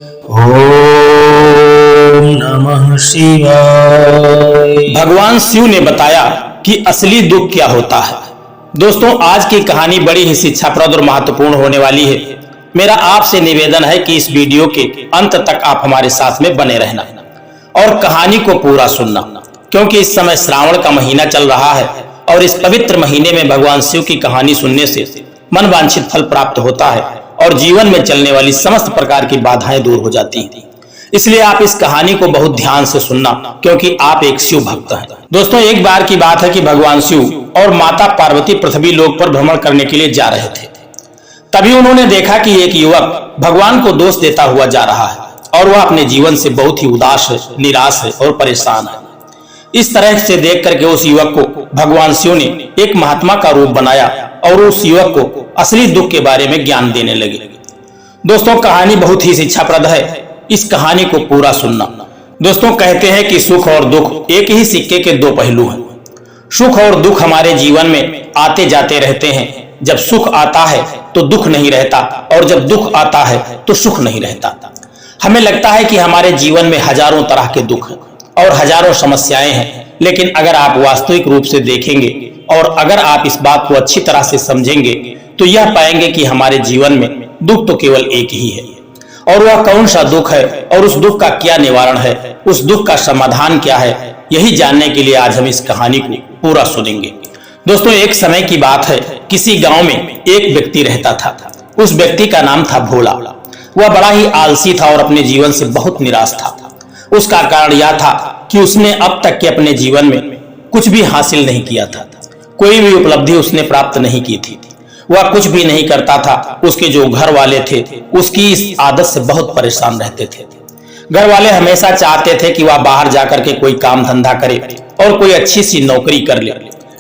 ओम नमः शिवाय। भगवान शिव ने बताया कि असली दुख क्या होता है। दोस्तों, आज की कहानी बड़ी ही शिक्षाप्रद और महत्वपूर्ण होने वाली है। मेरा आपसे निवेदन है कि इस वीडियो के अंत तक आप हमारे साथ में बने रहना और कहानी को पूरा सुनना, क्योंकि इस समय श्रावण का महीना चल रहा है और इस पवित्र महीने में भगवान शिव की कहानी सुनने से मन वांछित फल प्राप्त होता है और जीवन में चलने वाली समस्त प्रकार की बाधाएं दूर हो जाती हैं। इसलिए आप इस कहानी को बहुत ध्यान से सुनना, क्योंकि आप एक शिव भक्त हैं। दोस्तों, एक बार की बात है कि भगवान शिव और माता पार्वती पृथ्वी लोक पर भ्रमण करने के लिए जा रहे थे। तभी उन्होंने देखा कि एक युवक भगवान को दोष देता हुआ जा रहा है और वह अपने जीवन से बहुत ही उदास है, निराश है और परेशान है। इस तरह से देख करके उस युवक को भगवान शिव ने एक महात्मा का रूप बनाया और उस युवक को असली दुख के बारे में ज्ञान देने लगे। दोस्तों, कहानी बहुत ही शिक्षाप्रद है, इस कहानी को पूरा सुनना। दोस्तों, कहते हैं कि सुख और दुख एक ही सिक्के के दो पहलू हैं। सुख और दुख हमारे जीवन में आते जाते रहते हैं। जब सुख आता है तो दुख नहीं रहता और जब दुख आता है तो सुख नहीं रहता। हमें लगता है कि हमारे जीवन में हजारों तरह के दुख हैं और हजारों समस्याएं हैं, लेकिन अगर आप वास्तविक रूप से देखेंगे और अगर आप इस बात को अच्छी तरह से समझेंगे तो यह पाएंगे कि हमारे जीवन में दुख तो केवल एक ही है। और वह कौन सा दुख है और उस दुख का क्या निवारण है, उस दुख का समाधान क्या है, यही जानने के लिए आज हम इस कहानी को पूरा सुनेंगे। दोस्तों, एक समय की बात है, किसी गांव में एक व्यक्ति रहता था। उस व्यक्ति का नाम था भोला। वह बड़ा ही आलसी था और अपने जीवन से बहुत निराश था। उसका कारण यह था कि उसने अब तक के अपने जीवन में कुछ भी हासिल नहीं किया था। कोई भी उपलब्धि उसने प्राप्त नहीं की थी। वह कुछ भी नहीं करता था। उसके जो घर वाले थे उसकी इस आदत से बहुत परेशान रहते थे। घर वाले हमेशा चाहते थे कि वह बाहर जाकर के कोई काम धंधा करे और कोई अच्छी सी नौकरी कर ले,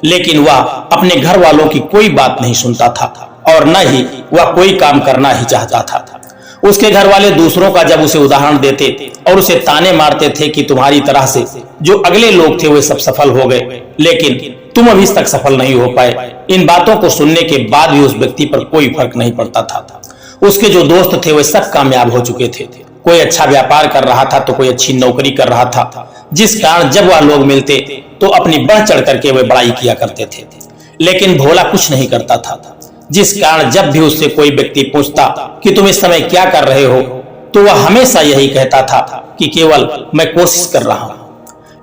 लेकिन वह अपने घर वालों की कोई बात नहीं सुनता था और न ही वह कोई काम करना ही चाहता था। उसके घर वाले दूसरों का जब उसे उदाहरण देते और उसे ताने मारते थे कि तुम्हारी तरह से जो अगले लोग थे वे सब सफल हो गए, लेकिन तुम अभी तक सफल नहीं हो पाए। इन बातों को सुनने के बाद भी उस व्यक्ति पर कोई फर्क नहीं पड़ता था। उसके जो दोस्त थे वे सब कामयाब हो चुके थे। कोई अच्छा व्यापार कर रहा था तो कोई अच्छी नौकरी कर रहा था, जिस कारण जब वह लोग मिलते तो अपनी बढ़ चढ़ करके वे बड़ाई किया करते थे। लेकिन भोला कुछ नहीं करता था, जिस कारण जब भी उससे कोई व्यक्ति पूछता कि तुम इस समय क्या कर रहे हो, तो वह हमेशा यही कहता था कि केवल मैं कोशिश कर रहा हूं।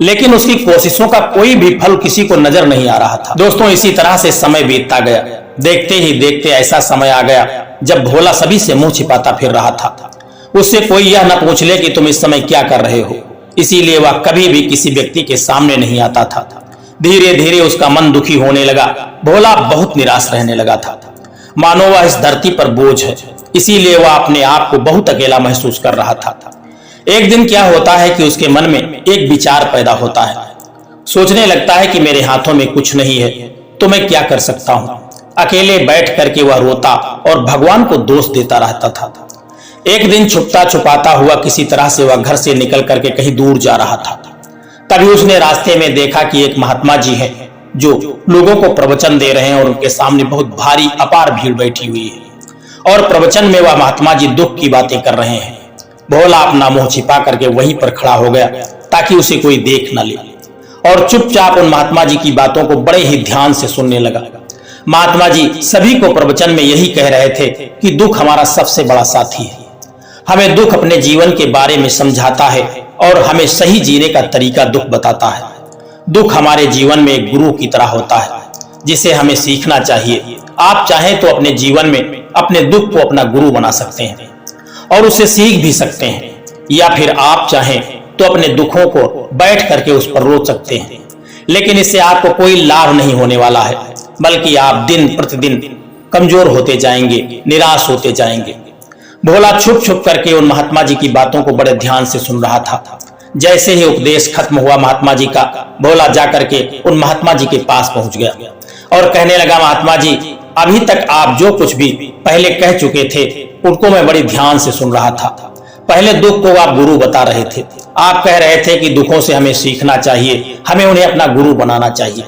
लेकिन उसकी कोशिशों का कोई भी फल किसी को नजर नहीं आ रहा था। दोस्तों, इसी तरह से समय बीतता गया। देखते ही देखते ऐसा समय आ गया जब भोला सभी से मुंह छिपाता फिर रहा था। उससे कोई यह न पूछ ले कि तुम इस समय क्या कर रहे हो, इसीलिए वह कभी भी किसी व्यक्ति के सामने नहीं आता था। धीरे धीरे उसका मन दुखी होने लगा। भोला बहुत निराश रहने लगा था, मानो वह इस धरती पर बोझ है। इसीलिए वह अपने आप को बहुत अकेला महसूस कर रहा था। एक दिन क्या होता है कि उसके मन में एक विचार पैदा होता है। सोचने लगता है कि मेरे हाथों में कुछ नहीं है तो मैं क्या कर सकता हूं। अकेले बैठ करके वह रोता और भगवान को दोष देता रहता था। एक दिन छुपता छुपाता हुआ किसी तरह से वह घर से निकल करके कहीं दूर जा रहा था। तभी उसने रास्ते में देखा कि एक महात्मा जी हैं जो लोगों को प्रवचन दे रहे हैं और उनके सामने बहुत भारी अपार भीड़ बैठी हुई है और प्रवचन में वह महात्मा जी दुख की बातें कर रहे हैं। भोला अपना मुंह छिपा करके वहीं पर खड़ा हो गया ताकि उसे कोई देख न ले और चुपचाप उन महात्मा जी की बातों को बड़े ही ध्यान से सुनने लगा। महात्मा जी सभी को प्रवचन में यही कह रहे थे कि दुख हमारा सबसे बड़ा साथी है। हमें दुख अपने जीवन के बारे में समझाता है और हमें सही जीने का तरीका दुख बताता है। दुख हमारे जीवन में एक गुरु की तरह होता है जिसे हमें सीखना चाहिए। आप चाहें तो अपने जीवन में अपने दुख को अपना गुरु बना सकते हैं और उससे सीख भी सकते हैं, या फिर आप चाहें तो अपने दुखों को बैठ करके उस पर रो सकते हैं। लेकिन इससे आपको कोई लाभ नहीं होने वाला है, बल्कि आप दिन प्रतिदिन कमजोर होते जाएंगे, निराश होते जाएंगे। भोला छुप छुप करके उन महात्मा जी की बातों को बड़े ध्यान से सुन रहा था। जैसे ही उपदेश खत्म हुआ महात्मा जी का, भोला जाकर के उन महात्मा जी के पास पहुंच गया और कहने लगा, महात्मा जी, अभी तक आप जो कुछ भी पहले कह चुके थे उनको मैं बड़ी ध्यान से सुन रहा था। पहले दुख को आप गुरु बता रहे थे। आप कह रहे थे कि दुखों से हमें सीखना चाहिए, हमें उन्हें अपना गुरु बनाना चाहिए।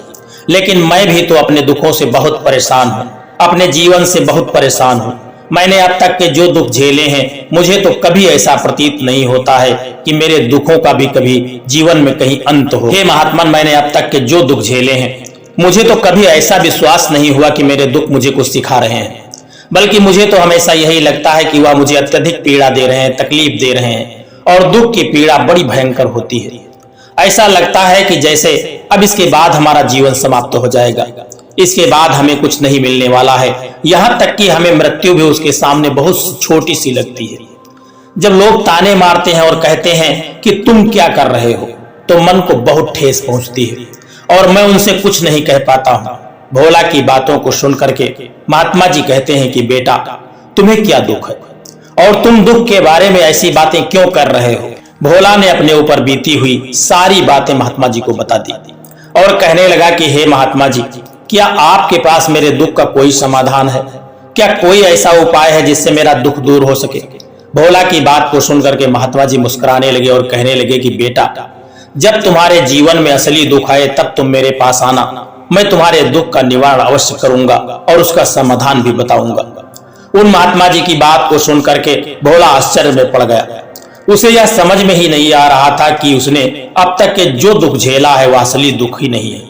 लेकिन मैं भी तो अपने दुखों से बहुत परेशान हूँ, अपने जीवन से बहुत परेशान हूँ। मैंने अब तक के जो दुख झेले हैं, मुझे तो कभी ऐसा प्रतीत नहीं होता है कि मेरे दुखों का भी कभी जीवन में कहीं अंत हो। हे महात्मन, मैंने अब तक के जो दुख झेले हैं, मुझे तो कभी ऐसा विश्वास नहीं हुआ कि मेरे दुख मुझे कुछ सिखा रहे हैं, बल्कि मुझे तो हमेशा यही लगता है कि वह मुझे अत्यधिक पीड़ा दे रहे हैं, तकलीफ दे रहे हैं, और दुख की पीड़ा बड़ी भयंकर होती है। ऐसा लगता है कि जैसे अब इसके बाद हमारा जीवन समाप्त हो जाएगा, इसके बाद हमें कुछ नहीं मिलने वाला है, यहाँ तक कि हमें मृत्यु भी उसके सामने बहुत छोटी सी लगती है। जब लोग ताने मारते हैं और कहते हैं कि तुम क्या कर रहे हो, तो मन को बहुत ठेस पहुंचती है और मैं उनसे कुछ नहीं कह पाता हूं। भोला की बातों को सुन करके महात्मा जी कहते हैं कि बेटा, तुम्हें क्या दुख है और तुम दुख के बारे में ऐसी बातें क्यों कर रहे हो। भोला ने अपने ऊपर बीती हुई सारी बातें महात्मा जी को बता दी और कहने लगा कि हे महात्मा जी, क्या आपके पास मेरे दुख का कोई समाधान है? क्या कोई ऐसा उपाय है जिससे मेरा दुख दूर हो सके? भोला की बात को सुनकर के महात्मा जी मुस्कुराने लगे और कहने लगे कि बेटा, जब तुम्हारे जीवन में असली दुख आए तब तुम मेरे पास आना, मैं तुम्हारे दुख का निवारण अवश्य करूंगा और उसका समाधान भी बताऊंगा। उन महात्मा जी की बात को सुन करके भोला आश्चर्य में पड़ गया। उसे यह समझ में ही नहीं आ रहा था कि उसने अब तक के जो दुख झेला है वह असली दुख ही नहीं है।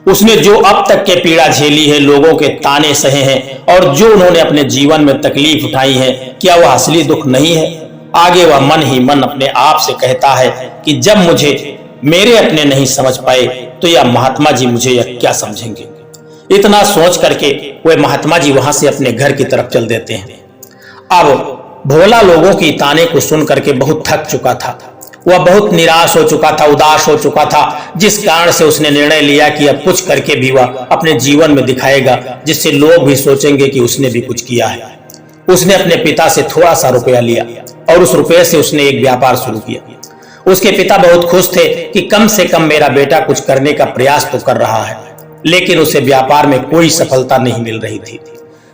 उसने जो अब तक के पीड़ा झेली है, लोगों के ताने सहे हैं और जो उन्होंने अपने जीवन में तकलीफ उठाई है, क्या वह असली दुख नहीं है? आगे वह मन ही मन अपने आप से कहता है कि जब मुझे मेरे अपने नहीं समझ पाए तो यह महात्मा जी मुझे यह क्या समझेंगे। इतना सोच करके वे महात्मा जी वहां से अपने घर की तरफ चल देते हैं। अब भोला लोगों की ताने को सुन करके बहुत थक चुका था, वह बहुत निराश हो चुका था, उदास हो चुका था, जिस कारण से उसने निर्णय लिया कि अब कुछ करके भी वह अपने जीवन में दिखाएगा जिससे लोग भी सोचेंगे कि उसने भी कुछ किया है। उसने अपने पिता से थोड़ा सा रुपया लिया और उस रुपये से उसने एक व्यापार शुरू किया। उसके पिता बहुत खुश थे कि कम से कम मेरा बेटा कुछ करने का प्रयास तो कर रहा है, लेकिन उसे व्यापार में कोई सफलता नहीं मिल रही थी,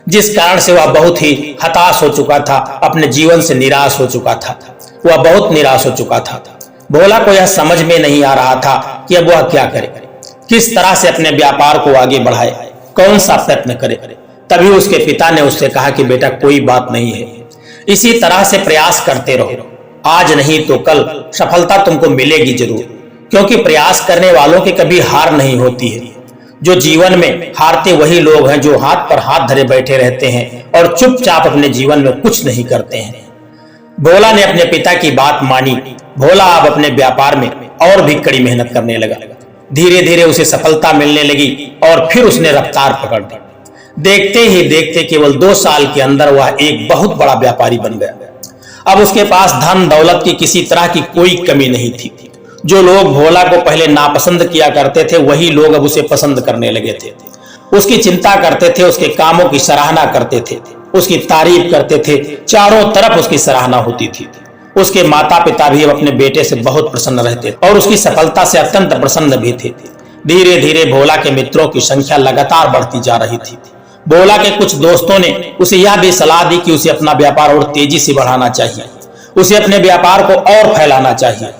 जिस कारण से वह बहुत ही हताश हो चुका था, अपने जीवन से निराश हो चुका था। वह बहुत निराश हो चुका था। भोला को यह समझ में नहीं आ रहा था कि अब वह क्या करे, किस तरह से अपने व्यापार को आगे बढ़ाए, कौन सा प्रयत्न करे। तभी उसके पिता ने उससे कहा कि बेटा, कोई बात नहीं है, इसी तरह से प्रयास करते रहो, आज नहीं तो कल सफलता तुमको मिलेगी जरूर, क्योंकि प्रयास करने वालों की कभी हार नहीं होती है। जो जीवन में हारते वही लोग हैं जो हाथ पर हाथ धरे बैठे रहते हैं और चुपचाप अपने जीवन में कुछ नहीं करते हैं। भोला ने अपने पिता की बात मानी। भोला अब अपने व्यापार में और भी कड़ी मेहनत करने लगा। धीरे धीरे उसे सफलता मिलने लगी और फिर उसने रफ्तार पकड़ ली। देखते ही देखते केवल 2 साल के अंदर वह एक बहुत बड़ा व्यापारी बन गया। अब उसके पास धन दौलत की किसी तरह की कोई कमी नहीं थी। जो लोग भोला को पहले नापसंद किया करते थे वही लोग अब उसे पसंद करने लगे थे। उसकी चिंता करते थे, उसके कामों की सराहना करते थे, उसकी तारीफ करते थे, चारों तरफ उसकी सराहना होती थी। उसके माता पिता भी अब अपने बेटे से बहुत प्रसन्न रहते और उसकी सफलता से अत्यंत प्रसन्न भी थे। धीरे धीरे भोला के मित्रों की संख्या लगातार बढ़ती जा रही थी। भोला के कुछ दोस्तों ने उसे यह भी सलाह दी कि उसे अपना व्यापार और तेजी से बढ़ाना चाहिए, उसे अपने व्यापार को और फैलाना चाहिए।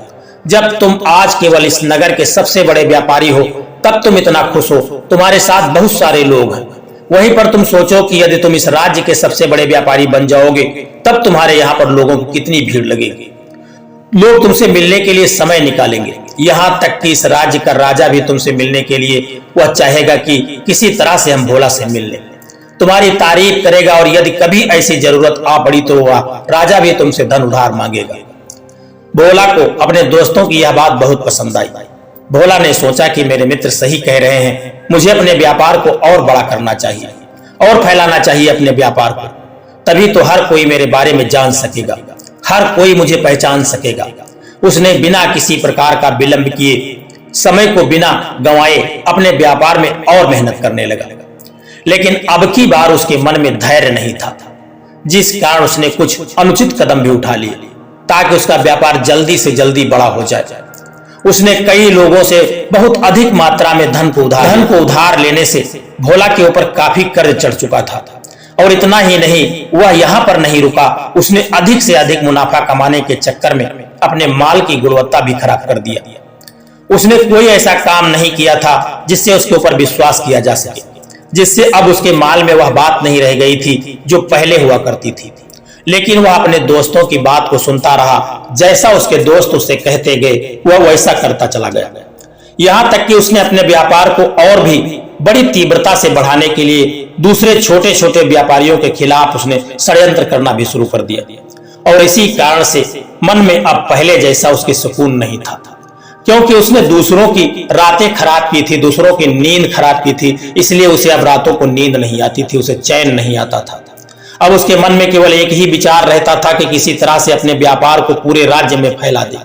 जब तुम आज केवल इस नगर के सबसे बड़े व्यापारी हो तब तुम इतना खुश हो, तुम्हारे साथ बहुत सारे लोग हैं। वहीं पर तुम सोचो कि यदि तुम इस राज्य के सबसे बड़े व्यापारी बन जाओगे तब तुम्हारे यहाँ पर लोगों की कितनी भीड़ लगेगी। लोग तुमसे मिलने के लिए समय निकालेंगे, यहाँ तक कि इस राज्य का राजा भी तुमसे मिलने के लिए वह चाहेगा कि किसी तरह से हम भोला से मिल लें, तुम्हारी तारीफ करेगा और यदि कभी ऐसी जरूरत आ पड़ी तो वह राजा भी तुमसे धन उधार मांगेगा। भोला को अपने दोस्तों की यह बात बहुत पसंद आई। भोला ने सोचा कि मेरे मित्र सही कह रहे हैं, मुझे अपने व्यापार को और बड़ा करना चाहिए और फैलाना चाहिए अपने व्यापार को, तभी तो हर कोई मेरे बारे में जान सकेगा, हर कोई मुझे पहचान सकेगा। उसने बिना किसी प्रकार का विलंब किए, समय को बिना गंवाए अपने व्यापार में और मेहनत करने लगा। लेकिन अब की बार उसके मन में धैर्य नहीं था, जिस कारण उसने कुछ अनुचित कदम भी उठा लिए ताकि उसका व्यापार जल्दी से जल्दी बड़ा हो जाए। उसने कई लोगों से बहुत अधिक मात्रा में धन को उधार लेने से भोला के ऊपर काफी कर्ज चढ़ चुका था। और इतना ही नहीं, वह यहाँ पर नहीं रुका, उसने अधिक से अधिक मुनाफा कमाने के चक्कर में अपने माल की गुणवत्ता भी खराब कर दिया। उसने कोई ऐसा काम नहीं किया था जिससे उसके ऊपर विश्वास किया जा सके। जिससे अब उसके माल में वह बात नहीं रह गई थी जो पहले हुआ करती थी। लेकिन वह अपने दोस्तों की बात को सुनता रहा। जैसा उसके दोस्त उससे कहते गए वह वैसा करता चला गया। यहाँ तक कि उसने अपने व्यापार को और भी बड़ी तीव्रता से बढ़ाने के लिए दूसरे छोटे छोटे व्यापारियों के खिलाफ उसने षड्यंत्र करना भी शुरू कर दिया। और इसी कारण से मन में अब पहले जैसा उसकी सुकून नहीं था, क्योंकि उसने दूसरों की रातें खराब की थी, दूसरों की नींद खराब की थी। इसलिए उसे अब रातों को नींद नहीं आती थी, उसे चैन नहीं आता था। अब उसके मन में केवल एक ही विचार रहता था कि किसी तरह से अपने व्यापार को पूरे राज्य में फैला दे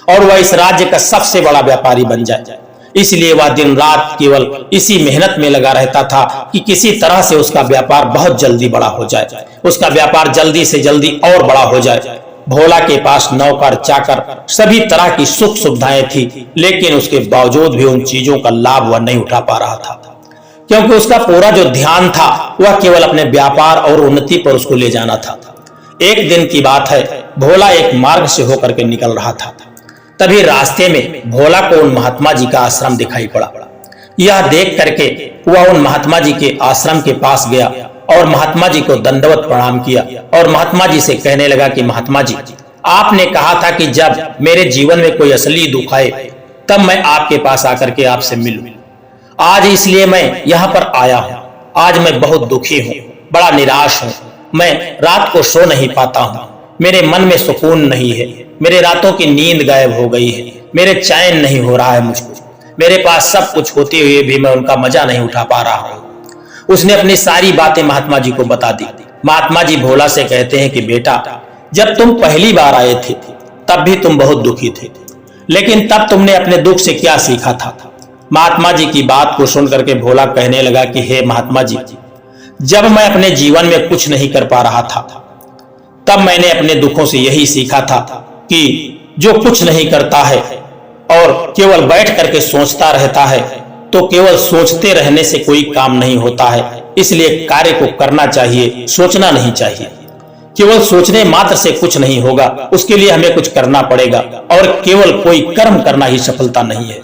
और वह इस राज्य का सबसे बड़ा व्यापारी बन जाए। इसलिए वह दिन रात केवल इसी मेहनत में लगा रहता था कि किसी तरह से उसका व्यापार बहुत जल्दी बड़ा हो जाए, उसका व्यापार जल्दी से जल्दी और बड़ा हो जाए। भोला के पास नौकर चाकर सभी तरह की सुख सुविधाएं थी, लेकिन उसके बावजूद भी उन चीजों का लाभ वह नहीं उठा पा रहा था, क्योंकि उसका पूरा जो ध्यान था वह केवल अपने व्यापार और उन्नति पर उसको ले जाना था। एक दिन की बात है, भोला एक मार्ग से होकर के निकल रहा था। तभी रास्ते में भोला को उन महात्मा जी का आश्रम दिखाई पड़ा। यह देख करके वह उन महात्मा जी के आश्रम के पास गया और महात्मा जी को दंडवत प्रणाम किया और महात्मा जी से कहने लगा कि महात्मा जी, आपने कहा था कि जब मेरे जीवन में कोई असली दुख आए तब मैं आपके पास आकर के आपसे मिलूं। आज इसलिए मैं यहाँ पर आया हूँ। आज मैं बहुत दुखी हूँ, बड़ा निराश हूँ। मैं रात को सो नहीं पाता हूँ, मेरे मन में सुकून नहीं है, मेरे रातों की नींद गायब हो गई है, मेरे चैन नहीं हो रहा है मुझको। मेरे पास सब कुछ होते हुए भी मैं उनका मजा नहीं उठा पा रहा हूँ। उसने अपनी सारी बातें महात्मा जी को बता दी। महात्मा जी भोला से कहते हैं कि बेटा, जब तुम पहली बार आए थे तब भी तुम बहुत दुखी थे, लेकिन तब तुमने अपने दुख से क्या सीखा था? महात्मा जी की बात को सुन करके भोला कहने लगा कि हे महात्मा जी, जब मैं अपने जीवन में कुछ नहीं कर पा रहा था तब मैंने अपने दुखों से यही सीखा था कि जो कुछ नहीं करता है और केवल बैठ करके सोचता रहता है तो केवल सोचते रहने से कोई काम नहीं होता है। इसलिए कार्य को करना चाहिए, सोचना नहीं चाहिए। केवल सोचने मात्र से कुछ नहीं होगा, उसके लिए हमें कुछ करना पड़ेगा और केवल कोई कर्म करना ही सफलता नहीं है।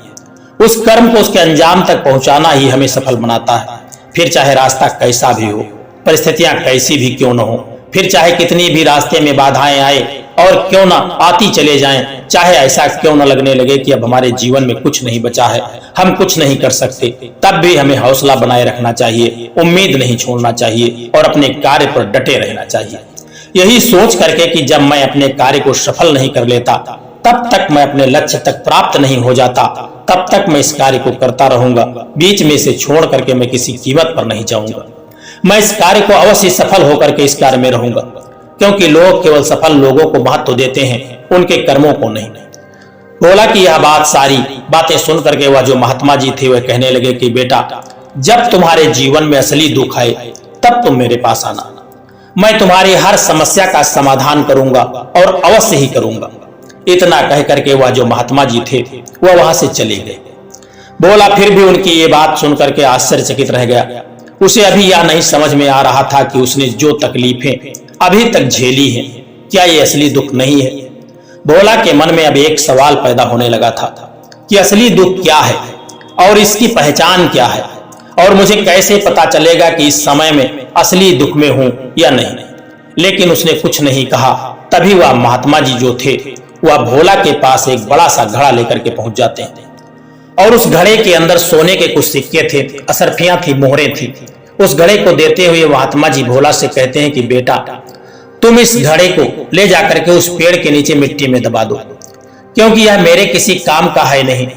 उस कर्म को उसके अंजाम तक पहुंचाना ही हमें सफल बनाता है। फिर चाहे रास्ता कैसा भी हो, परिस्थितियां कैसी भी क्यों न हो, फिर चाहे कितनी भी रास्ते में बाधाएं आए और क्यों ना आती चले जाएं, चाहे ऐसा क्यों न लगने लगे कि अब हमारे जीवन में कुछ नहीं बचा है, हम कुछ नहीं कर सकते, तब भी हमें हौसला बनाए रखना चाहिए, उम्मीद नहीं छोड़ना चाहिए और अपने कार्य पर डटे रहना चाहिए। यही सोच करके कि जब मैं अपने कार्य को सफल नहीं कर लेता तब तक मैं अपने लक्ष्य तक प्राप्त नहीं हो जाता, तब तक मैं इस कार्य को करता रहूंगा, बीच में से छोड़ करके मैं किसी कीमत पर नहीं जाऊंगा। मैं इस कार्य को अवश्य सफल होकर के इस कार्य में रहूंगा, क्योंकि लोग केवल सफल लोगों को महत्व देते हैं, उनके कर्मों को नहीं। भोला की यह बात सारी बातें सुन करके वह जो महात्मा जी थे वह कहने लगे कि बेटा, जब तुम्हारे जीवन में असली दुख आए तब तुम मेरे पास आना, मैं तुम्हारी हर समस्या का समाधान करूंगा और अवश्य ही करूंगा। इतना कह करके वह जो महात्मा जी थे वह वहां से चले गए। भोला फिर भी उनकी ये बात सुनकर के आश्चर्यचकित रह गया। उसे अभी यह नहीं समझ में आ रहा था कि उसने जो तकलीफें अभी तक झेली हैं, क्या ये असली दुख नहीं है? भोला के मन में अब एक सवाल पैदा होने लगा था कि असली दुख क्या है और इसकी पहचान क्या है और मुझे कैसे पता चलेगा कि इस समय में असली दुख में हूं या नहीं। लेकिन उसने कुछ नहीं कहा। तभी वह महात्मा जी जो थे वह भोला के पास एक बड़ा सा घड़ा लेकर के पहुंच जाते हैं और उस घड़े के अंदर सोने के कुछ सिक्के थे, असरफियां थी, मोहरें थी। उस घड़े को देते हुए महात्मा जी भोला से कहते हैं कि बेटा, तुम इस घड़े को ले जाकर के उस पेड़ के नीचे मिट्टी में दबा दो, क्योंकि यह मेरे किसी काम का है नहीं।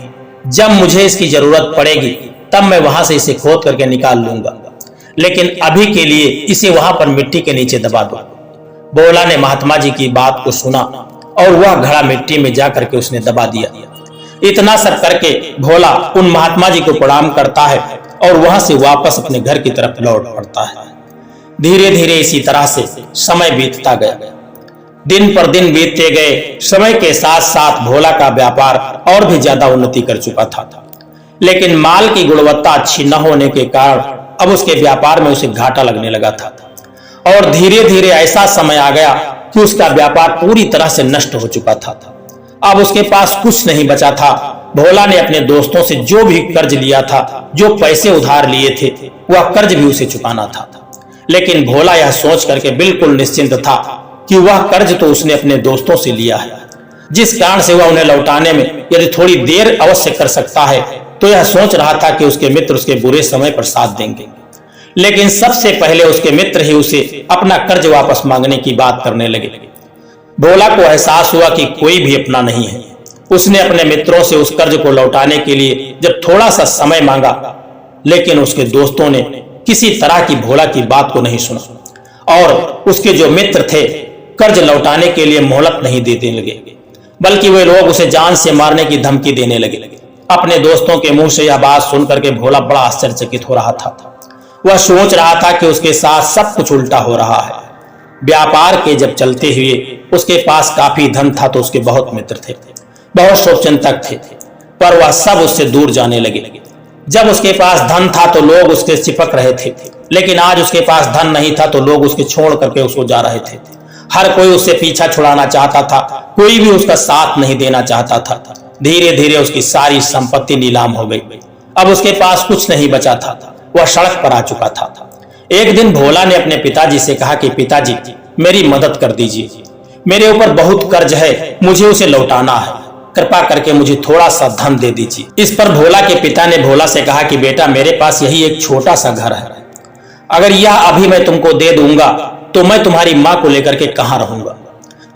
जब मुझे इसकी जरूरत पड़ेगी तब मैं वहां से इसे खोद करके निकाल लूंगा, लेकिन अभी के लिए इसे वहां पर मिट्टी के नीचे दबा दो। भोला ने महात्मा जी की बात को सुना और वह घड़ा मिट्टी में जाकर के उसने दबा दिया। इतना सब करके भोला उन महात्मा जी को प्रणाम करता है और वहां से वापस अपने घर की तरफ लौट पड़ता है। धीरे धीरे इसी तरह से समय बीतता गया। दिन पर दिन बीतते गए। समय के साथ साथ भोला का व्यापार और भी ज्यादा उन्नति कर चुका था, लेकिन माल की गुणवत्ता अच्छी न होने के कारण अब उसके व्यापार में उसे घाटा लगने लगा था और धीरे धीरे ऐसा समय आ गया कि उसका व्यापार पूरी तरह से नष्ट हो चुका था। अब उसके पास कुछ नहीं बचा था। भोला ने अपने दोस्तों से जो भी कर्ज लिया था, जो पैसे उधार लिए थे, वह कर्ज भी उसे चुकाना था। लेकिन भोला यह सोच करके बिल्कुल निश्चिंत था कि वह कर्ज तो उसने अपने दोस्तों से लिया है, जिस कारण से वह उन्हें लौटाने में यदि थोड़ी देर अवश्य कर सकता है, तो यह सोच रहा था कि उसके मित्र उसके बुरे समय पर साथ देंगे। लेकिन सबसे पहले उसके मित्र ही उसे अपना कर्ज वापस मांगने की बात करने लगे। भोला को एहसास हुआ कि कोई भी अपना नहीं है। उसने अपने मित्रों से उस कर्ज को लौटाने के लिए जब थोड़ा सा समय मांगा, लेकिन उसके दोस्तों ने किसी तरह की भोला की बात को नहीं सुना और उसके जो मित्र थे कर्ज लौटाने के लिए मोहलत नहीं देने लगे, बल्कि वे लोग उसे जान से मारने की धमकी देने लगे। अपने दोस्तों के मुंह से यह बात सुनकर के भोला बड़ा आश्चर्यचकित हो रहा था। वह सोच रहा था कि उसके साथ सब कुछ उल्टा हो रहा है। व्यापार के जब चलते हुए उसके पास काफी धन था, तो उसके बहुत मित्र थे, बहुत शुभचिंतक थे, पर वह सब उससे दूर जाने लगे। जब उसके पास धन था तो लोग उसके चिपक रहे थे, लेकिन आज उसके पास धन नहीं था तो लोग उसके छोड़ करके उसको जा रहे थे। हर कोई उससे पीछा छुड़ाना चाहता था, कोई भी उसका साथ नहीं देना चाहता था। धीरे धीरे उसकी सारी संपत्ति नीलाम हो गई। अब उसके पास कुछ नहीं बचा था, वह सड़क पर आ चुका था। एक दिन भोला ने अपने पिताजी से कहा कि पिताजी, मेरी मदद कर दीजिए, मेरे ऊपर बहुत कर्ज है, मुझे उसे लौटाना है, कृपा करके मुझे थोड़ा सा धन दे दीजिए। इस पर भोला के पिता ने भोला से कहा कि बेटा, मेरे पास यही एक छोटा सा घर है, अगर यह अभी मैं तुमको दे दूंगा तो मैं तुम्हारी माँ को लेकर के कहाँ रहूंगा,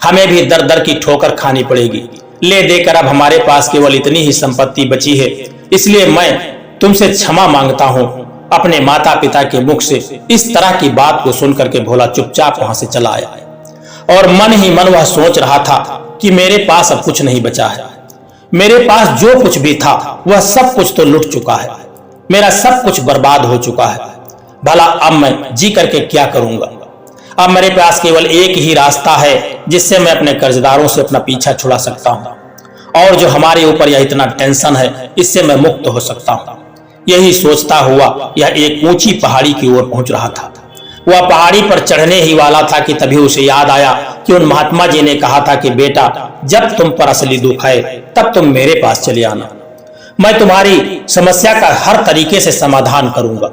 हमें भी दर दर की ठोकर खानी पड़ेगी। ले देकर अब हमारे पास केवल इतनी ही संपत्ति बची है, इसलिए मैं तुमसे क्षमा मांगता हूँ। अपने माता पिता के मुख से इस तरह की बात को सुनकर के भोला चुपचाप वहां से चला आया और मन ही मन वह सोच रहा था कि मेरे पास अब कुछ नहीं बचा है, मेरे पास जो कुछ भी था वह सब कुछ तो लुट चुका है, मेरा सब कुछ बर्बाद हो चुका है। भला अब मैं जी करके क्या करूंगा? अब मेरे पास केवल एक ही रास्ता है जिससे मैं अपने कर्जदारों से अपना पीछा छुड़ा सकता हूं, और जो हमारे ऊपर यह इतना टेंशन है इससे मैं मुक्त हो सकता हूं। यही सोचता हुआ यह एक ऊंची पहाड़ी की ओर पहुंच रहा था। वह पहाड़ी पर चढ़ने ही वाला था कि तभी उसे याद आया कि उन महात्मा जी ने कहा था कि बेटा, जब तुम पर असली दुख है तब तुम मेरे पास चले आना, मैं तुम्हारी समस्या का हर तरीके से समाधान करूंगा।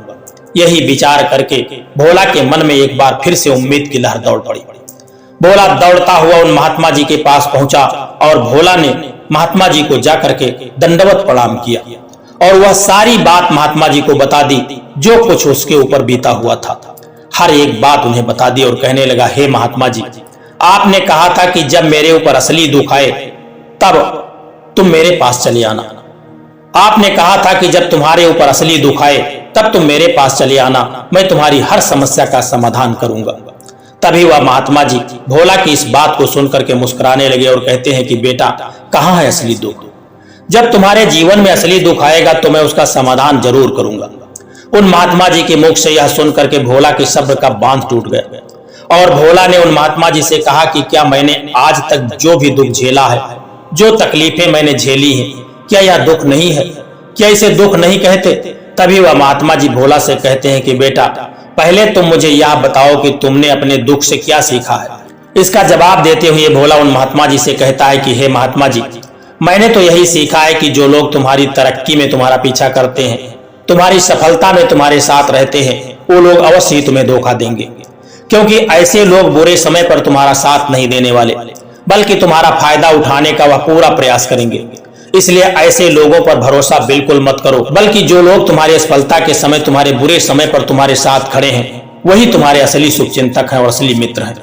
यही विचार करके भोला के मन में एक बार फिर से उम्मीद की लहर दौड़ पड़ी। भोला दौड़ता हुआ उन महात्मा जी के पास पहुंचा और भोला ने महात्मा जी को जाकर के दंडवत प्रणाम किया और वह सारी बात महात्मा जी को बता दी, जो कुछ उसके ऊपर बीता हुआ था। हर एक बात उन्हें बता दी और कहने लगा, हे महात्मा जी, आपने कहा था कि जब मेरे ऊपर असली दुख आए तब तुम मेरे पास चले आना। आपने कहा था कि जब तुम्हारे ऊपर असली दुख आए तब तुम मेरे पास चले आना, मैं तुम्हारी हर समस्या का समाधान करूंगा। तभी वह महात्मा जी भोला की इस बात को सुनकर के मुस्कुराने लगे और कहते हैं कि बेटा, कहाँ है असली दुख? जब तुम्हारे जीवन में असली दुख आएगा तो मैं उसका समाधान जरूर करूंगा। उन महात्मा जी के मुख से यह सुनकर के भोला के सब्र का बांध टूट गया और भोला ने उन महात्मा जी से कहा कि क्या मैंने आज तक जो भी दुख झेला है, जो तकलीफें मैंने झेली हैं, क्या यह दुख नहीं है? क्या इसे दुख नहीं कहते? तभी वह महात्मा जी भोला से कहते हैं कि बेटा, पहले तुम मुझे यह बताओ कि तुमने अपने दुख से क्या सीखा है। इसका जवाब देते हुए भोला उन महात्मा जी से कहता है कि हे महात्मा जी, मैंने तो यही सीखा है कि जो लोग तुम्हारी तरक्की में तुम्हारा पीछा करते हैं, तुम्हारी सफलता में तुम्हारे साथ रहते हैं, वो लोग अवश्य ही तुम्हें धोखा देंगे, क्योंकि ऐसे लोग बुरे समय पर तुम्हारा साथ नहीं देने वाले, बल्कि तुम्हारा फायदा उठाने का वह पूरा प्रयास करेंगे। इसलिए ऐसे लोगों पर भरोसा बिल्कुल मत करो, बल्कि जो लोग तुम्हारी सफलता के समय तुम्हारे बुरे समय पर तुम्हारे साथ खड़े हैं, वही तुम्हारे असली शुभचिंतक हैं और असली मित्र हैं,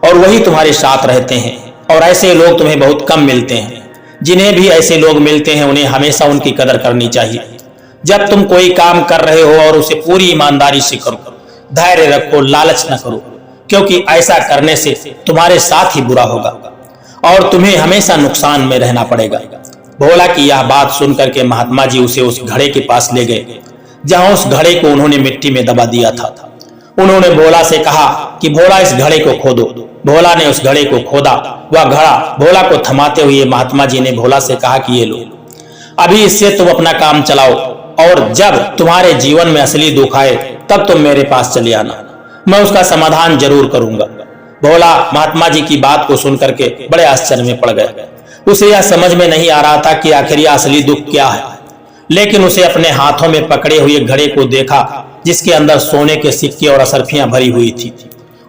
और वही तुम्हारे साथ रहते हैं। और ऐसे लोग तुम्हें बहुत कम मिलते हैं। जिन्हें भी ऐसे लोग मिलते हैं उन्हें हमेशा उनकी कदर करनी चाहिए। जब तुम कोई काम कर रहे हो और उसे पूरी ईमानदारी से करो, धैर्य रखो, लालच न करो, क्योंकि ऐसा करने से तुम्हारे साथ ही बुरा होगा और तुम्हें हमेशा नुकसान में रहना पड़ेगा। भोला की यह बात सुनकर के महात्मा जी उसे उस घड़े के पास ले गए जहां उस घड़े को उन्होंने मिट्टी में दबा दिया था। उन्होंने भोला से कहा कि भोला, इस घड़े को खोदो। भोला ने उस घड़े को खोदा। वह घड़ा भोला को थमाते हुए महात्मा जी ने भोला से कहा कि ये लो, अभी इससे तुम अपना काम चलाओ, और जब तुम्हारे जीवन में असली दुख आए तब तुम मेरे पास चले आना, मैं उसका समाधान जरूर करूंगा। भोला महात्मा जी की बात को सुनकर के बड़े आश्चर्य में पड़ गए। उसे यह समझ में नहीं आ रहा था कि आखिर यह असली दुख क्या है, लेकिन उसे अपने हाथों में पकड़े हुए घड़े को देखा जिसके अंदर सोने के सिक्के और असरफियां भरी हुई थी।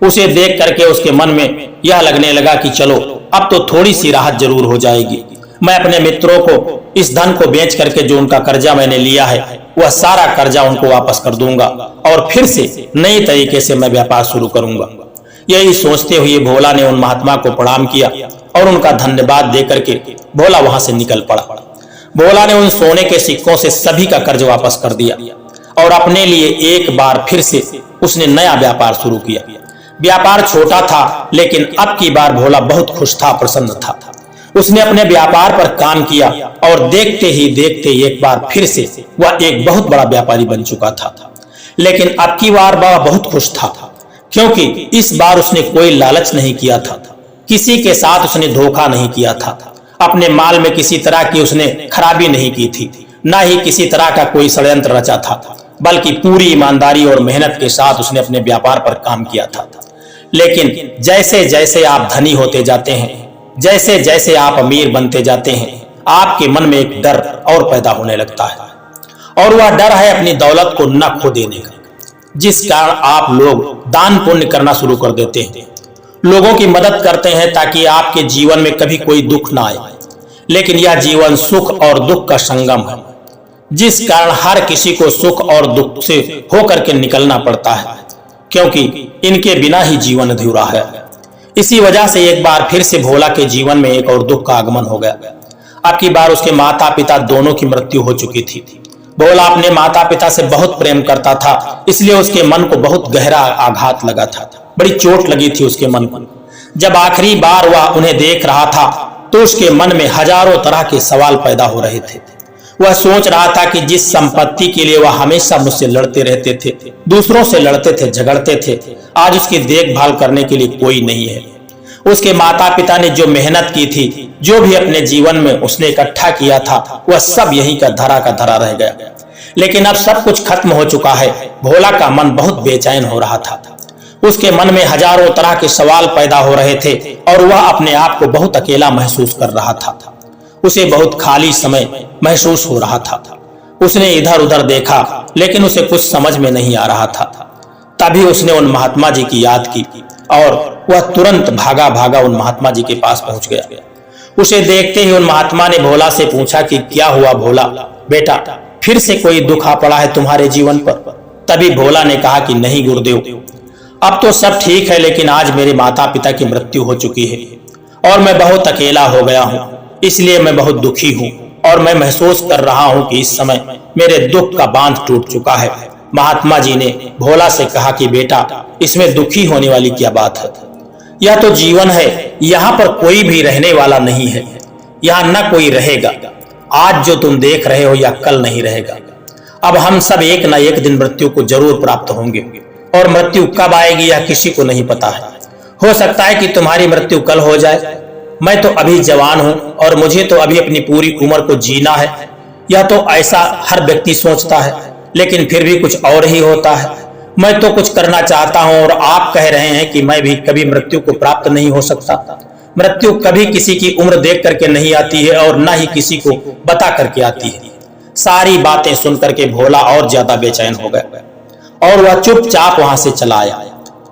उसे देख करके उसके मन में यह लगने लगा कि चलो अब तो थोड़ी सी राहत जरूर हो जाएगी। मैं अपने मित्रों को इस धन को बेच करके जो उनका कर्जा मैंने लिया है वह सारा कर्जा उनको वापस कर दूंगा और फिर से नए तरीके से मैं व्यापार शुरू करूंगा। यही सोचते हुए भोला ने उन महात्मा को प्रणाम किया और उनका धन्यवाद देकर के भोला वहां से निकल पड़ा। भोला ने उन सोने के सिक्कों से सभी का कर्ज वापस कर दिया और अपने लिए एक बार फिर से उसने नया व्यापार शुरू किया। व्यापार छोटा था, लेकिन अब की बार भोला बहुत खुश था, प्रसन्न था। उसने अपने व्यापार पर काम किया और देखते ही देखते एक बार फिर से वह एक बहुत बड़ा व्यापारी बन चुका था। लेकिन अब की बार वह बहुत खुश था, क्योंकि इस बार उसने कोई लालच नहीं किया था, किसी के साथ उसने धोखा नहीं किया था, अपने माल में किसी तरह की उसने खराबी नहीं की थी, न ही किसी तरह का कोई षड्यंत्र रचा था, बल्कि पूरी ईमानदारी और मेहनत के साथ उसने अपने व्यापार पर काम किया था। लेकिन जैसे जैसे आप धनी होते जाते हैं, जैसे जैसे आप अमीर बनते जाते हैं, आपके मन में एक डर और पैदा होने लगता है, और वह डर है अपनी दौलत को न खो देने का, जिस कारण आप लोग दान पुण्य करना शुरू कर देते हैं, लोगों की मदद करते हैं ताकि आपके जीवन में कभी कोई दुख ना आए। लेकिन यह जीवन सुख और दुख का संगम है, जिस कारण हर किसी को सुख और दुख से होकर के निकलना पड़ता है, क्योंकि इनके बिना ही जीवन अधूरा है। इसी वजह से एक बार फिर से भोला के जीवन में एक और दुख का आगमन हो गया। अब की बार उसके माता पिता दोनों की मृत्यु हो चुकी थी। भोला अपने माता पिता से बहुत प्रेम करता था, इसलिए उसके मन को बहुत गहरा आघात लगा था, बड़ी चोट लगी थी उसके मन को। जब आखिरी बार वह उन्हें देख रहा था तो उसके मन में हजारों तरह के सवाल पैदा हो रहे थे। वह सोच रहा था कि जिस संपत्ति के लिए वह हमेशा मुझसे लड़ते रहते थे, दूसरों से लड़ते थे, झगड़ते थे, आज उसकी देखभाल करने के लिए कोई नहीं है। उसके माता पिता ने जो मेहनत की थी, जो भी अपने जीवन में उसने इकट्ठा किया था, वह सब यहीं का धरा रह गया। लेकिन अब सब कुछ खत्म हो चुका है। भोला का मन बहुत बेचैन हो रहा था। उसके मन में हजारों तरह के सवाल पैदा हो रहे थे और वह अपने आप को बहुत अकेला महसूस कर रहा था। उसे बहुत खाली समय महसूस हो रहा था। उसने इधर उधर देखा, लेकिन उसे कुछ समझ में नहीं आ रहा था। तभी उसने उन महात्मा जी की याद की और वह तुरंत भागा भागा उन महात्मा जी के पास पहुंच गया। उसे देखते ही उन महात्मा ने भोला से पूछा कि क्या हुआ भोला, बेटा फिर से कोई दुख आ पड़ा है तुम्हारे जीवन पर? तभी भोला ने कहा कि नहीं गुरुदेव, अब तो सब ठीक है, लेकिन आज मेरे माता पिता की मृत्यु हो चुकी है और मैं बहुत अकेला हो गया हूँ, इसलिए मैं बहुत दुखी हूँ और मैं महसूस कर रहा हूँ कि इस समय मेरे दुख का बांध टूट चुका है। महात्मा जी ने भोला से कहा कि बेटा इसमें दुखी होने वाली क्या बात है, यह तो जीवन है, यहाँ पर कोई भी रहने वाला नहीं है, यहाँ न कोई रहेगा। आज जो तुम देख रहे हो यह कल नहीं रहेगा। अब हम सब एक न एक दिन मृत्यु को जरूर प्राप्त होंगे और मृत्यु कब आएगी यह किसी को नहीं पता है। हो सकता है कि तुम्हारी मृत्यु कल हो जाए। मैं तो अभी जवान हूं और मुझे तो अभी अपनी पूरी उम्र को जीना है। यह तो ऐसा हर व्यक्ति सोचता है, लेकिन फिर भी कुछ और ही होता है। मैं तो कुछ करना चाहता हूं और आप कह रहे हैं कि मैं भी कभी मृत्यु को प्राप्त नहीं हो सकता। मृत्यु कभी किसी की उम्र देख करके नहीं आती है और न ही किसी को बता करके आती है। सारी बातें सुन करके भोला और ज्यादा बेचैन हो गया और वह चुपचाप वहां से चला आया।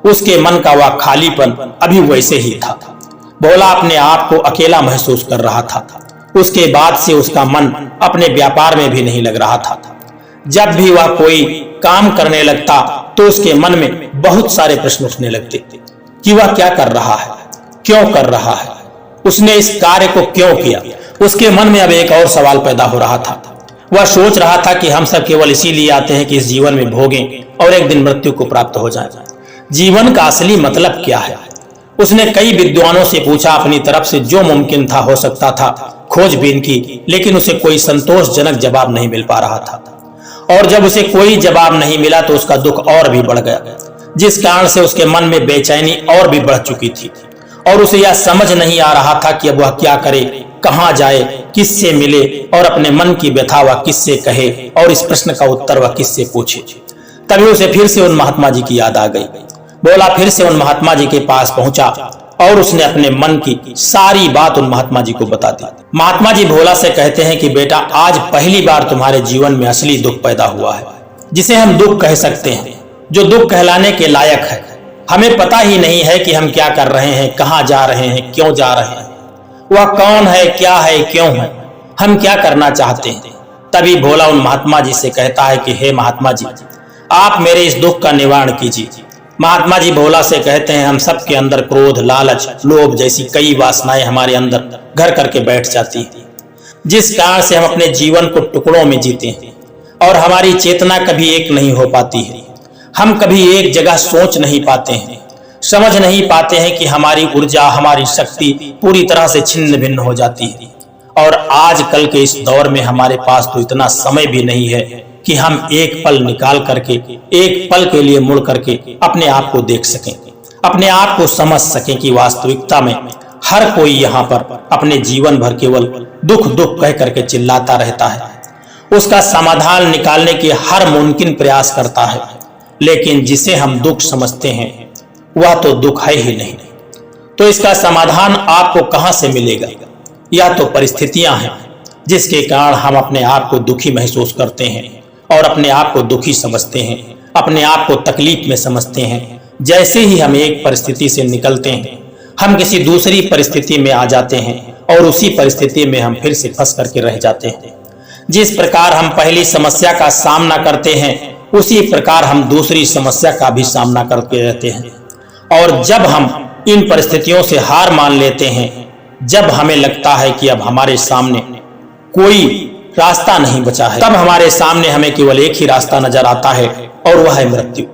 उसके मन का वह खालीपन अभी वैसे ही था। भोला अपने आप को अकेला महसूस कर रहा था। उसके बाद से उसका मन अपने व्यापार में भी नहीं लग रहा था। जब भी वह कोई काम करने लगता तो उसके मन में बहुत सारे प्रश्न उठने लगते कि वह क्या कर रहा है, क्यों कर रहा है, उसने इस कार्य को क्यों किया। उसके मन में अब एक और सवाल पैदा हो रहा था। वह सोच रहा था कि हम सब केवल इसीलिए आते हैं कि इस जीवन में भोगें और एक दिन मृत्यु को प्राप्त हो जाए। जीवन का असली मतलब क्या है? उसने कई विद्वानों से पूछा, अपनी तरफ से जो मुमकिन था हो सकता था खोजबीन की, लेकिन उसे कोई संतोषजनक जवाब नहीं मिल पा रहा था। और जब उसे कोई जवाब नहीं मिला तो उसका दुख और भी बढ़ गया, जिस कारण से उसके मन में बेचैनी और भी बढ़ चुकी थी और उसे यह समझ नहीं आ रहा था कि अब वह क्या करे, कहां जाए, किससे मिले और अपने मन की व्यथा वह किससे कहे और इस प्रश्न का उत्तर वह किससे पूछे। तभी उसे फिर से उन महात्मा जी की याद आ गई। भोला फिर से उन महात्मा जी के पास पहुंचा और उसने अपने मन की सारी बात उन महात्मा जी को बता दी। महात्मा जी भोला से कहते हैं कि बेटा, आज पहली बार तुम्हारे जीवन में असली दुख पैदा हुआ है, जिसे हम दुख कह सकते हैं, जो दुख कहलाने के लायक है। हमें पता ही नहीं है कि हम क्या कर रहे हैं, कहाँ जा रहे हैं, क्यों जा रहे हैं, वह कौन है, क्या है, क्यों है, हम क्या करना चाहते हैं। तभी भोला उन महात्मा जी से कहता है कि हे महात्मा जी, आप मेरे इस दुख का निवारण कीजिए। महात्मा जी भोला से कहते हैं, हम सब के अंदर क्रोध, लालच, लोभ जैसी कई वासनाएं हमारे अंदर घर करके बैठ जाती हैं, जिस कारण से हम अपने जीवन को टुकड़ों में जीते हैं और हमारी चेतना कभी एक नहीं हो पाती है। हम कभी एक जगह सोच नहीं पाते हैं, समझ नहीं पाते हैं कि हमारी ऊर्जा, हमारी शक्ति पूरी तरह से छिन्न भिन्न हो जाती है। और आजकल के इस दौर में हमारे पास तो इतना समय भी नहीं है कि हम एक पल निकाल करके, एक पल के लिए मुड़ करके अपने आप को देख सकें, अपने आप को समझ सकें कि वास्तविकता में हर कोई यहाँ पर अपने जीवन भर केवल दुख दुख कह करके चिल्लाता रहता है, उसका समाधान निकालने के हर मुमकिन प्रयास करता है, लेकिन जिसे हम दुख समझते हैं वह तो दुख है ही नहीं। तो इसका समाधान आपको कहां से मिलेगा? या तो परिस्थितियां हैं जिसके कारण हम अपने आप को दुखी महसूस करते हैं और अपने आप को दुखी समझते हैं, अपने आप को तकलीफ में समझते हैं। जैसे ही हम एक परिस्थिति से निकलते हैं, हम किसी दूसरी परिस्थिति में आ जाते हैं और उसी परिस्थिति में हम फिर से फंस करके रह जाते हैं। जिस प्रकार हम पहली समस्या का सामना करते हैं, उसी प्रकार हम दूसरी समस्या का भी सामना करते रहते हैं। और जब हम इन परिस्थितियों से हार मान लेते हैं, जब हमें लगता है कि अब हमारे सामने कोई रास्ता नहीं बचा है, तब हमारे सामने हमें केवल एक ही रास्ता नजर आता है और वह है मृत्यु।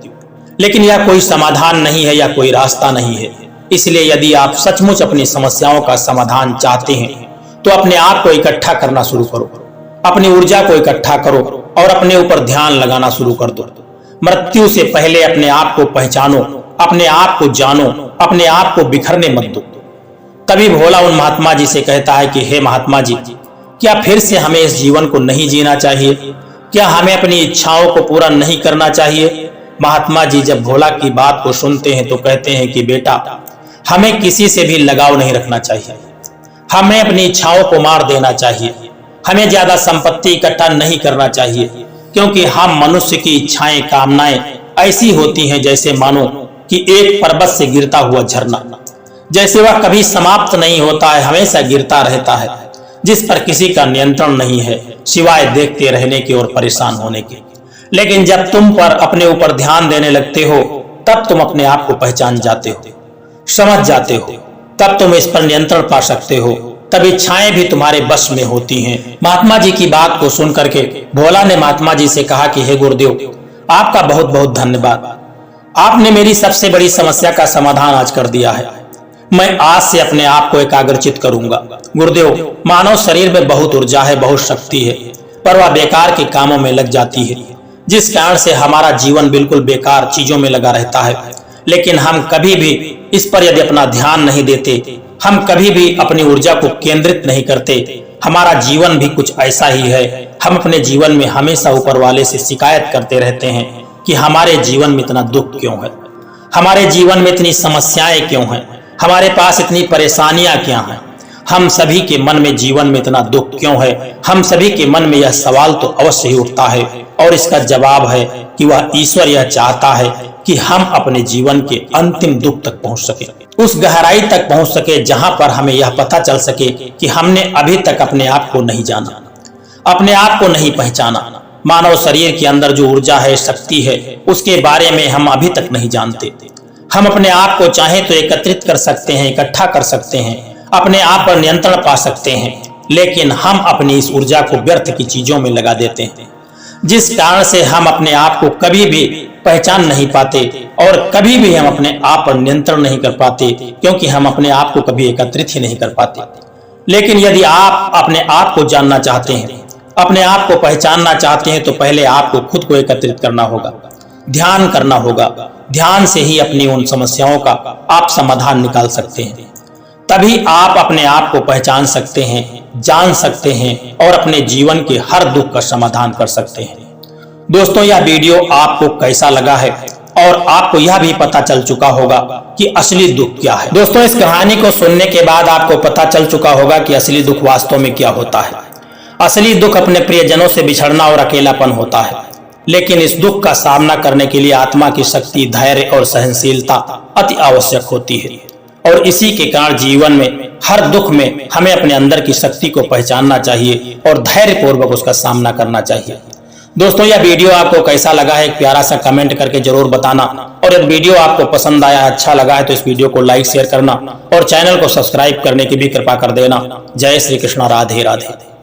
लेकिन यह कोई समाधान नहीं है या कोई रास्ता नहीं है। इसलिए यदि आप सचमुच अपनी समस्याओं का समाधान चाहते हैं तो अपने आप को इकट्ठा करना शुरू करो, अपनी ऊर्जा को इकट्ठा करो और अपने ऊपर ध्यान लगाना शुरू कर दो। मृत्यु से पहले अपने आप को पहचानो, अपने आप को जानो, अपने आप को बिखरने मत दो। तभी भोला उन महात्मा जी से कहता है कि हे महात्मा जी, क्या फिर से हमें इस जीवन को नहीं जीना चाहिए? क्या हमें अपनी इच्छाओं को पूरा नहीं करना चाहिए? महात्मा जी जब भोला की बात को सुनते हैं तो कहते हैं कि बेटा, हमें किसी से भी लगाव नहीं रखना चाहिए, हमें अपनी इच्छाओं को मार देना चाहिए, हमें ज्यादा संपत्ति इकट्ठा नहीं करना चाहिए, क्योंकि हम मनुष्य की इच्छाएं, कामनाएं ऐसी होती हैं जैसे मानो कि एक पर्वत से गिरता हुआ झरना, जैसे वह कभी समाप्त नहीं होता है, हमेशा गिरता रहता है, जिस पर किसी का नियंत्रण नहीं है सिवाय देखते रहने के और परेशान होने के। लेकिन जब तुम पर अपने ऊपर ध्यान देने लगते हो, तब तुम अपने आप को पहचान जाते हो, समझ जाते हो, तब तुम इस पर नियंत्रण पा सकते हो, तब इच्छाएं भी तुम्हारे बस में होती हैं। महात्मा जी की बात को सुन करके भोला ने महात्मा जी से कहा कि हे गुरुदेव, आपका बहुत बहुत धन्यवाद, आपने मेरी सबसे बड़ी समस्या का समाधान आज कर दिया है। मैं आज से अपने आप को एकाग्रचित करूंगा। गुरुदेव, मानव शरीर में बहुत ऊर्जा है, बहुत शक्ति है, पर वह बेकार के कामों में लग जाती है, जिस कारण से हमारा जीवन बिल्कुल बेकार चीजों में लगा रहता है। लेकिन हम कभी भी इस पर यदि अपना ध्यान नहीं देते, हम कभी भी अपनी ऊर्जा को केंद्रित नहीं करते, हमारा जीवन भी कुछ ऐसा ही है। हम अपने जीवन में हमेशा ऊपर वाले से शिकायत करते रहते हैं कि हमारे जीवन में इतना दुख क्यों है, हमारे जीवन में इतनी समस्याएं क्यों हैं, हमारे पास इतनी परेशानियां क्या हैं, हम सभी के मन में जीवन में इतना दुख क्यों है। हम सभी के मन में यह सवाल तो अवश्य ही उठता है और इसका जवाब है कि वह ईश्वर यह चाहता है कि हम अपने जीवन के अंतिम दुख तक पहुंच सके, उस गहराई तक पहुंच सके जहां पर हमें यह पता चल सके कि हमने अभी तक अपने आप को नहीं जाना, अपने आप को नहीं पहचाना। मानव शरीर के अंदर जो ऊर्जा है, शक्ति है, उसके बारे में हम अभी तक नहीं जानते। हम अपने आप को चाहे तो एकत्रित कर सकते हैं, इकट्ठा कर सकते हैं, अपने आप पर नियंत्रण पा सकते हैं, लेकिन हम अपनी इस ऊर्जा को व्यर्थ की चीजों में लगा देते हैं, जिस कारण से हम अपने आप को कभी भी पहचान नहीं पाते और कभी भी हम अपने आप पर नियंत्रण नहीं कर पाते, क्योंकि हम अपने आप को कभी एकत्रित ही नहीं कर पाते। लेकिन यदि आप अपने आप को जानना चाहते हैं, अपने आप को पहचानना चाहते हैं, तो पहले आपको खुद को एकत्रित करना होगा, ध्यान करना होगा। ध्यान से ही अपनी उन समस्याओं का आप समाधान निकाल सकते हैं। तभी आप अपने आप को पहचान सकते हैं, जान सकते हैं और अपने जीवन के हर दुख का समाधान कर सकते हैं। दोस्तों, यह वीडियो आपको कैसा लगा है और आपको यह भी पता चल चुका होगा कि असली दुख क्या है। दोस्तों, इस कहानी को सुनने के बाद आपको पता चल चुका होगा कि असली दुख वास्तव में क्या होता है। असली दुख अपने प्रियजनों से बिछड़ना और अकेलापन होता है। लेकिन इस दुख का सामना करने के लिए आत्मा की शक्ति, धैर्य और सहनशीलता अति आवश्यक होती है। और इसी के कारण जीवन में हर दुख में हमें अपने अंदर की शक्ति को पहचानना चाहिए और धैर्य पूर्वक उसका सामना करना चाहिए। दोस्तों, यह वीडियो आपको कैसा लगा है एक प्यारा सा कमेंट करके जरूर बताना। और यदि वीडियो आपको पसंद आया, अच्छा लगा है तो इस वीडियो को लाइक शेयर करना और चैनल को सब्सक्राइब करने की भी कृपा कर देना। जय श्री कृष्ण, राधे राधे।